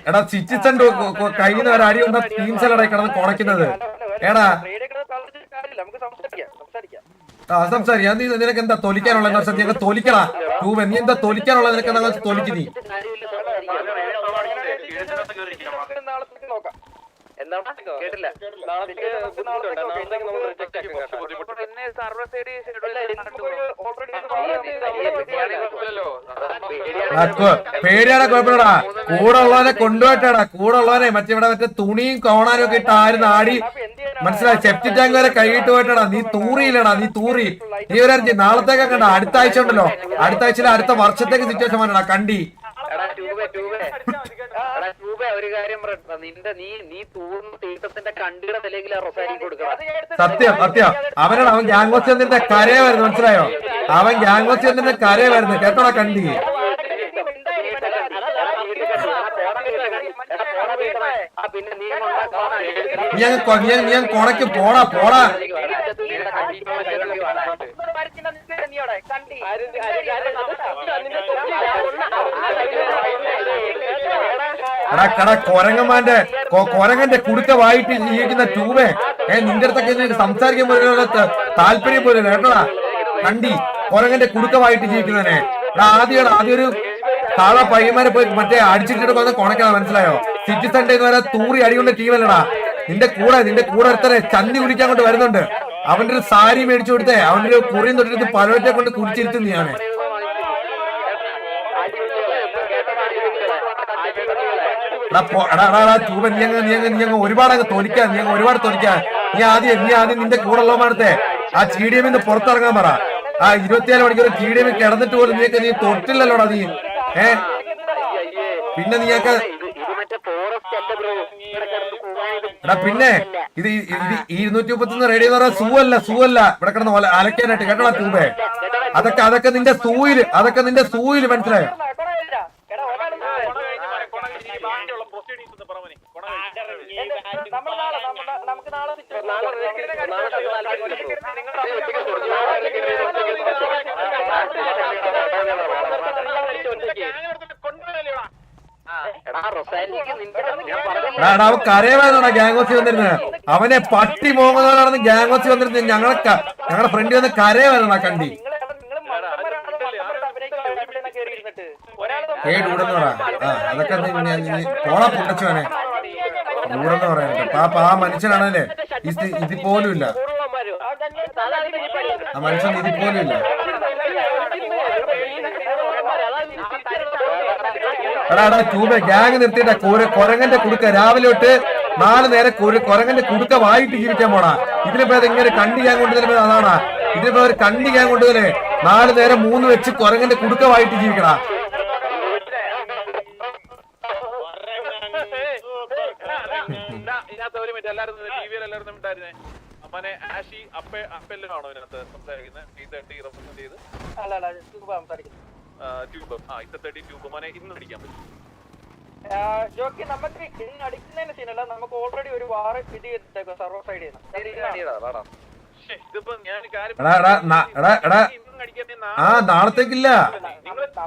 എടാ സിറ്റിസൺ കയ്യിൽ നിന്ന് ഒരു അടി കൊണ്ട ടീംസല്ലടാ കിടന്ന് കുണയ്ക്കുന്നത്. ഏടാ സംസാരിക്കാം. നിനക്ക് എന്താ തൊലിക്കാനുള്ള തൊലിക്കടാ ടൂബ്? നീ എന്താ തൊലിക്കാനുള്ള? നിനക്ക് എന്താ തൊലിക്ക് നീ? പേടിയാടാ, കുഴപ്പമില്ലടാ. കൂടെ ഉള്ളവനെ കൊണ്ടുപോയിട്ടാടാ, കൂടെ ഉള്ളവനെ മറ്റേ തുണിയും കോണാനും ഒക്കെ ഇട്ട് ആരും ആടി, മനസ്സിലായി? സെപ്റ്റി ടാങ്ക് വരെ കൈയിട്ട് പോയിട്ടാടാ. നീ തൂറിയില്ലടാ, നീ ഒരു നാളത്തേക്ക് കണ്ട. അടുത്ത ആഴ്ച ഉണ്ടല്ലോ, അടുത്ത ആഴ്ചയിലെ അടുത്ത വർഷത്തേക്ക് സിറ്റുവേഷൻ വരണടാ കണ്ടി. സത്യം അവനോട് അവൻ ഗ്യാങ്സ് ചെന്നിന്റെ കരയെ വരുന്നു, മനസ്സിലായോ? അവൻ ഗ്യാങ്സ് ചെന്നിന്റെ കരയെ വരുന്നു, കേട്ടോടാ കണ്ടി. നീ കൊണക്ക് പോടാ. കൊരങ്ങന്റെ കുടുക്ക വായിട്ട് ജീവിക്കുന്ന ട്യൂബേ, നിന്റെ അടുത്തൊക്കെ സംസാരിക്കാൻ പോലും താല്പര്യം പോലും കേട്ടോടാ കണ്ടി. കൊരങ്ങന്റെ കുടുക്കമായിട്ട് ജീവിക്കുന്നവനെ. ആദ്യം ഒരു താഴെ പയ്യന്മാരെ പോയി മറ്റേ അടിച്ചിട്ട് വന്ന് കൊണക്കണം, മനസ്സിലായോ? സിറ്റി സൺഡേ എന്ന് പറയാൻ തൂറി അടികൊണ്ട ടീമല്ലടാ. നിന്റെ കൂടെ ഒരുത്തരെ ചന്തി കുടിക്കാൻ കൊണ്ട് വരുന്നുണ്ട്. അവന്റെ ഒരു സാരി മേടിച്ചു കൊടുത്തേ, അവന്റെ ഒരു കുറിയും തൊട്ടിട്ട് പലവറ്റെ കൊണ്ട് കുടിച്ചിരുത്തുന്നതാണ്. നീ ഒരുപാട് അങ്ങ് തോലിക്കാൻ, ഒരുപാട് തോലിക്കാൻ. നീ ആദ്യം നിന്റെ കൂടെ ഉള്ളവന്മാരത്തെ ആ TDM പുറത്തിറങ്ങാൻ പറ. ആ 24 മണിക്കൂർ TDM കിടന്നിട്ട് പോലും നീ തൊട്ടില്ലല്ലോടാ നീ. പിന്നെ നീയൊക്കെ പിന്നെ ഇത് 231 റേഡിയോ എന്ന് പറഞ്ഞാൽ സൂവല്ല ഇവിടെ കിടന്ന് അലക്കാനായിട്ട് കേട്ടോടാ ട്യൂബേ. അതൊക്കെ നിന്റെ സൂയില് മനസ്സിലായോ? അവൻ കരയവാനാണ് ഗ്യാങ് വന്നിരുന്നത്. അവനെ പട്ടി പോകുന്നവരാണെന്ന് ഗ്യാങ് വന്നിരുന്നത്. ഞങ്ങളുടെ ഫ്രണ്ട് വന്ന് കരയവാനാ കണ്ടി. ഡൂടെന്ന് പറ. അതൊക്കെ പോള പൊട്ടച്ചവനെ ഡൂടെന്ന് പറയാനുണ്ട്. ആ മനുഷ്യനാണല്ലേ ഇതിപ്പോലും ഇല്ല. ആ മനുഷ്യൻ ഇതിപ്പോലും ഇല്ല. ട്യൂബെ ഗ്യാങ് നിർത്തിയിട്ട കൊരങ്ങന്റെ കുടുക്ക രാവിലെ തൊട്ട് 4 നേരം കൊരങ്ങന്റെ കുടുക്ക വായിട്ട് ജീവിക്കാൻ പോണാ. ഇതിനിപ്പോ ഇങ്ങനെ കണ്ടി ഗ്യാങ് കൊണ്ടുവരുമ്പോ അതാണാ. ഇതിനിപ്പോ ഒരു കണ്ടി ഗ്യാങ് കൊണ്ടുവരെ 4 നേരം 3 വെച്ച് കൊരങ്ങന്റെ കുടുക്ക വായിട്ട് ജീവിക്കണ. ജോക്കി നമുക്ക് ഇന്ന് അടിക്കുന്നതിന് സീനല്ല, നമുക്ക് ഓൾറെഡി ഒരു വാർ ഇത് ചെയ്തിട്ടേക്കോ സർവർ സൈഡിൽ നിന്ന്. നാളത്തേക്കില്ല.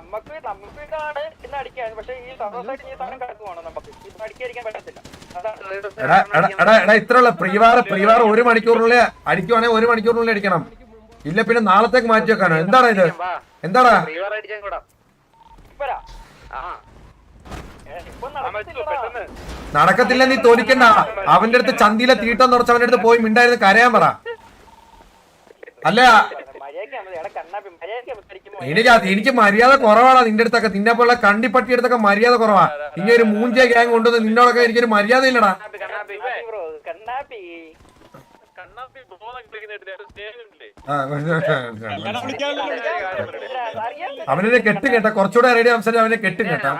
നമുക്ക് ഇതാണ് ഇന്ന് അടിക്കാൻ, പക്ഷെ ഈ സർവർ സൈഡിൽ ഈ സാധനം കിടക്കുവാണ്. നമുക്ക് ഇത് അടിക്കാതിരിക്കാൻ പറ്റത്തില്ല. ഇത്രയുള്ള പ്രീവാർ 1 മണിക്കൂറിനുള്ളിൽ അടിക്കുവാണെങ്കിൽ 1 മണിക്കൂറിനുള്ളിൽ അടിക്കണം. ഇല്ല പിന്നെ നാളത്തേക്ക് മാറ്റി വെക്കാനോ? എന്താടാ ഇത്? എന്താടാ നടക്കത്തില്ല? നീ തോലിക്കണ്ട. അവന്റെ അടുത്ത് ചന്തിയിലെ തീട്ടം നിറച്ച് അവന്റെ അടുത്ത് പോയി മിണ്ടായിരുന്നു കരയാൻ പറ. അല്ല എനിക്ക് മര്യാദ കുറവാണ് നിന്റെ അടുത്തൊക്കെ. നിന്നെ പോലുള്ള കണ്ടിപ്പട്ടി അടുത്തൊക്കെ മര്യാദ കുറവാ. ഇനി ഒരു മൂഞ്ചിയ ഗ്യാങ് കൊണ്ടുവന്ന് നിന്നോടൊക്കെ എനിക്കൊരു മര്യാദ ഇല്ലടാ. അവനെ കെട്ടും കേട്ടാ. കുറച്ചുകൂടെ റേഡിയോ സംസാരിച്ച് അവനെ കെട്ടും കേട്ടാ.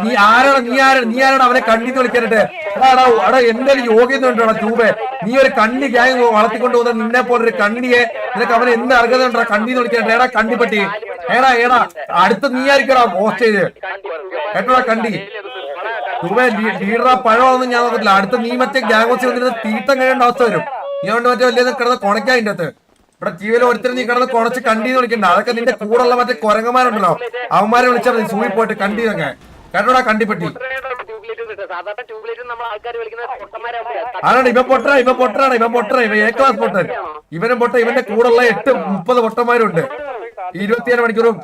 നീ ആരാണ് അവനെ കണ്ണിന്ന് വിളിക്കാനിട്ട്? എന്തായാലും യോഗ്യത ഉണ്ടോ ട്യൂബേ? നീ ഒരു കണ്ണി ഗ്യാങ് വളർത്തിക്കൊണ്ട് പോകുന്ന നിന്നെ പോലൊരു കണ്ണിയെ നിനക്ക് അവനെ എന്ത് അർഹത ഉണ്ടോ കണ്ണിന്ന് വിളിക്കാനിട്ട്? ഏടാ കണ്ടിപ്പറ്റി, ഏടാ അടുത്ത നീ ആയിരിക്കടാ പോസ്റ്റ് ചെയ്ത് കേട്ടോടാ കണ്ടി. ട്യൂബേ ലീഡറാ പഴമൊന്നും ഞാൻ നോക്കത്തില്ല. അടുത്ത നീ മറ്റേ ഗ്യാങ് ഹൗസിൽ വന്നിരുന്ന തീട്ടം കഴിയേണ്ട അവസ്ഥ വരും. നീ കൊണ്ട് മറ്റേ വലിയ കിടന്ന് കൊണയ്ക്കാ അതിന്റെ അകത്ത്. ഇവിടെ ടിവിയിൽ ഒരുത്തരം നീ കിടന്ന് കുറച്ച് കണ്ടീന്ന് വിളിക്കണ്ട. അതൊക്കെ നിന്റെ കൂടെ ഉള്ള മറ്റേ കൊരങ്ങന്മാരുണ്ടല്ലോ, അവന്മാരെ വിളിച്ചാൽ മതി സൂയി പോയിട്ട് കണ്ടീന്നൊക്കെ കേട്ടോടാ കണ്ടിപ്പറ്റി. അതാണ് ഇവൻ പൊട്ടറാണ് ഇവൻ എ ക്ലാസ് പൊട്ടൻ. ഇവനും പൊട്ട. ഇവന്റെ കൂടെ ഉള്ള 30 പൊട്ടന്മാരുണ്ട് 24 മണിക്കൂറും.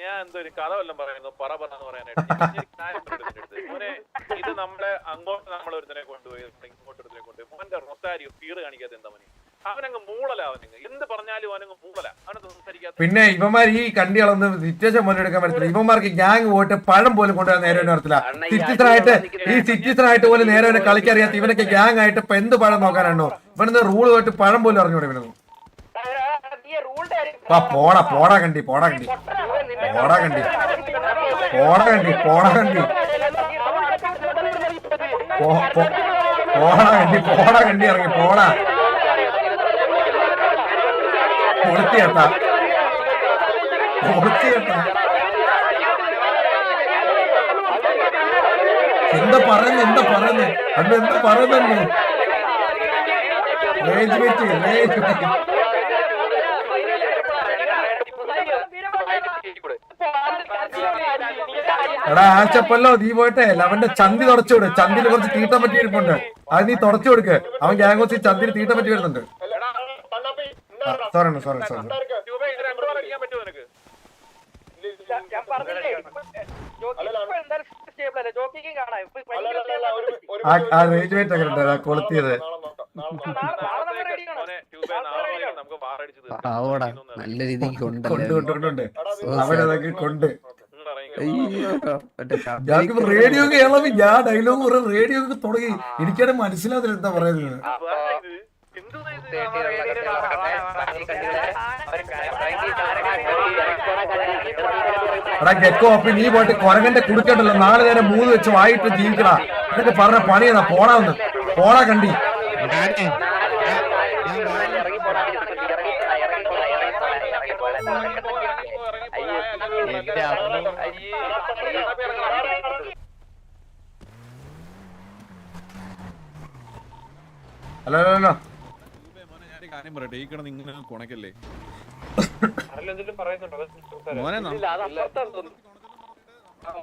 ഞാൻ എന്തോ ഒരു കഥ വല്ലതും പറയുന്നു പറയാന്ന് പറയാനായിട്ട്. ഇത് നമ്മളെ അങ്ങോട്ട് നമ്മളൊരുത്തനെ കൊണ്ടുപോയി ഇങ്ങോട്ട് ഒരുത്തനെ കൊണ്ടുപോയി. മോന്റെ റൊസാരിയോ ഫീറ് കാണിക്കാത്ത എന്താ മതി? അവനങ്ങ് മൂളല. അവനങ്ങ് എന്ത് പറഞ്ഞാലും അവനങ്ങ് മൂളല. അവനത് സംസാരിക്കാത്ത. പിന്നെ ഇവന്മാർ ഈ കണ്ടികളൊന്നും സിറ്റുവേഷൻ പോലെ എടുക്കാൻ പറ്റില്ല. ഇവന്മാർക്ക് ഗ്യാങ് പോയിട്ട് പഴം പോലും കൊണ്ടുവരാൻ നേരെ വരത്തില്ല. സിറ്റിസനായിട്ട് പോലും നേരെ കളിക്കറിയാത്ത ഇവനൊക്കെ ഗ്യാങ് ആയിട്ട് ഇപ്പൊ എന്ത് പഴം നോക്കാനാണോ? ഇവനൊന്ന് റൂള് പോയിട്ട് പഴം പോലും അറിഞ്ഞൂടെ ഇവനൊന്നും. പോടാ കണ്ടി ഇറങ്ങി പോടാ. കൊളുത്തിയേട്ടാ എന്താ പറയുന്നത് അന്ന് എന്താ പറയുന്നു റേഞ്ച് വെച്ച് എടാ ആച്ചപ്പല്ലോ നീ പോയിട്ടെ അവന്റെ ചന്തി തുടച്ചു കൊടു. ചന്തിയിൽ കുറച്ച് തീട്ടം പറ്റി ഇരിപ്പുണ്ട്, അത് നീ തുടച്ചു കൊടുക്ക്. അവൻ ഗ്യാങ് ചന്തിയിൽ തീട്ടം പറ്റി വരുന്നുണ്ട്. സോറി ഞാൻ പറഞ്ഞില്ലേ ജോക്കിക്കും കാണാം. ആ റേഞ്ച് വെയിറ്റ് ഒക്കെ ഉണ്ട് കൊളുത്തിയത്. പാവോടാ നല്ല രീതിക്ക് കൊണ്ട് ഉണ്ടല്ലേ. അവനതൊക്കെ കൊണ്ട് റേഡിയോ കേരളം ഞാൻ ഡയലോഗ് പറയാം. റേഡിയോ ഒക്കെ തുടങ്ങി എനിക്കാണ് മനസ്സിലാതില്ല എന്താ പറയുന്നത്. എടാ ഗെക്കോ അപ്പൊ നീ പോയിട്ട് കൊരകന്റെ കുടുക്കണ്ടല്ലോ 4 നേരം 3 വെച്ച് വായിട്ട് ജീവിക്കടാ. എന്നൊക്കെ പറഞ്ഞ പണിയതാ. പോണാ കണ്ടി. ഹലോ കാര്യം പറയട്ടെ, ഈ കിടന്ന് ഇങ്ങനെ കൊണക്കല്ലേ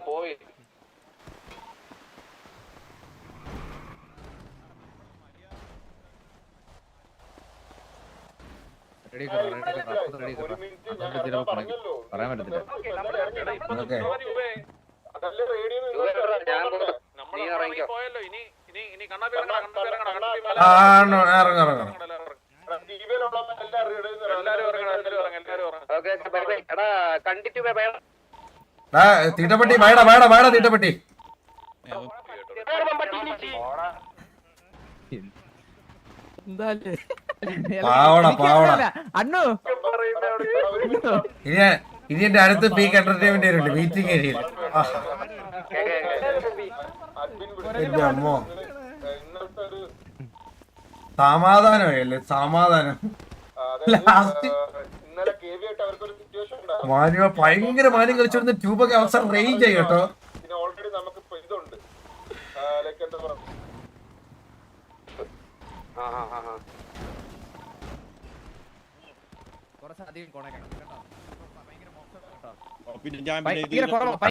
പോയി. പറയാൻ പറ്റത്തില്ല. തീട്ടപ്പെട്ടി വേടാ തീട്ടപ്പെട്ടി. പാവടാ അണ്ണു ഇനി എന്റെ അടുത്ത് പീക്ക് എന്റർടൈൻമെന്റ് ഉണ്ട് മീറ്റിംഗ് ഏരിയയിൽ. എന്റെ അമ്മോ സമാധാനമായല്ലേ സമാധാനം. ലാസ്റ്റ് മാന്യ ഭയങ്കര മാന്യം കളിച്ചിരുന്ന ട്യൂബൊക്കെ അവസാനം റേഞ്ച് ആയി കേട്ടോ. ഓൾറെഡി നമുക്ക് ഇതുണ്ട് എന്താ പറയുക കുറച്ചധികം കൊണക്കണം കേട്ടോ. പിന്നെ ഞാൻ